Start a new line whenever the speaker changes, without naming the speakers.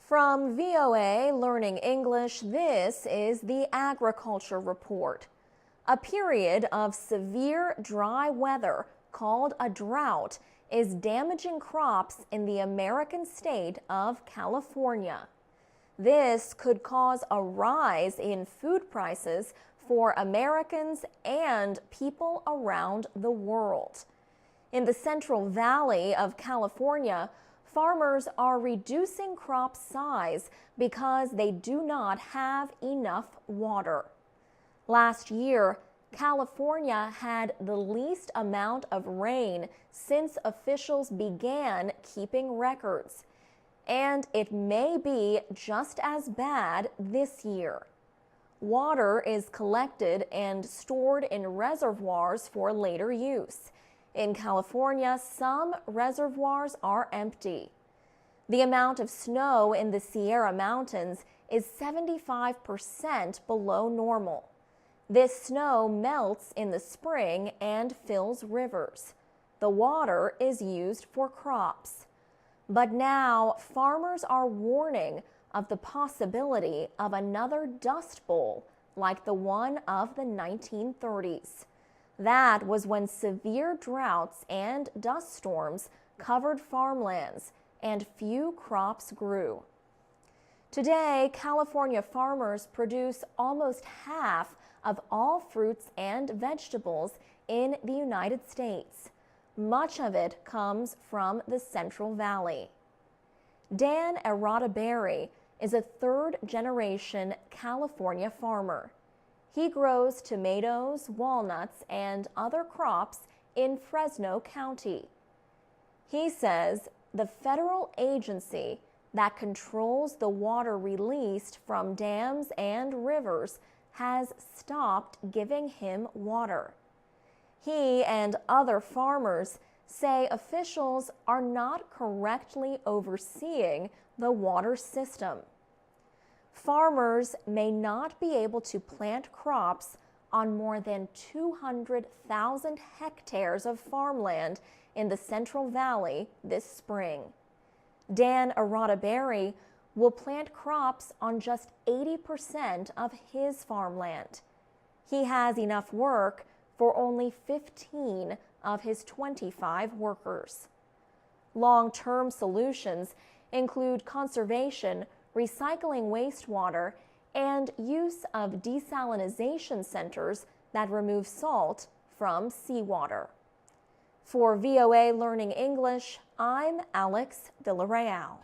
From VOA Learning English, this is the Agriculture Report. A period of severe dry weather called a drought is damaging crops in the American state of California. This could cause a rise in food prices for Americans and people around the world. In the Central Valley of California, farmers are reducing crop size because they do not have enough water. Last year, California had the least amount of rain since officials began keeping records, and it may be just as bad this year. Water is collected and stored in reservoirs for later use. In California, some reservoirs are empty. The amount of snow in the Sierra Mountains is 75% below normal. This snow melts in the spring and fills rivers. The water is used for crops. But now, farmers are warning of the possibility of another dust bowl like the one of the 1930s. That was when severe droughts and dust storms covered farmlands and few crops grew. Today, California farmers produce almost half of all fruits and vegetables in the United States. Much of it comes from the Central Valley. Dan Arataberry is a third-generation California farmer. He grows tomatoes, walnuts, and other crops in Fresno County. He says the federal agency that controls the water released from dams and rivers has stopped giving him water. He and other farmers say officials are not correctly overseeing the water system. Farmers may not be able to plant crops on more than 200,000 hectares of farmland in the Central Valley this spring. Dan Arataberry will plant crops on just 80% of his farmland. He has enough work for only 15 of his 25 workers. Long-term solutions include conservation, recycling wastewater, and use of desalination centers that remove salt from seawater. For VOA Learning English, I'm Alex Villarreal.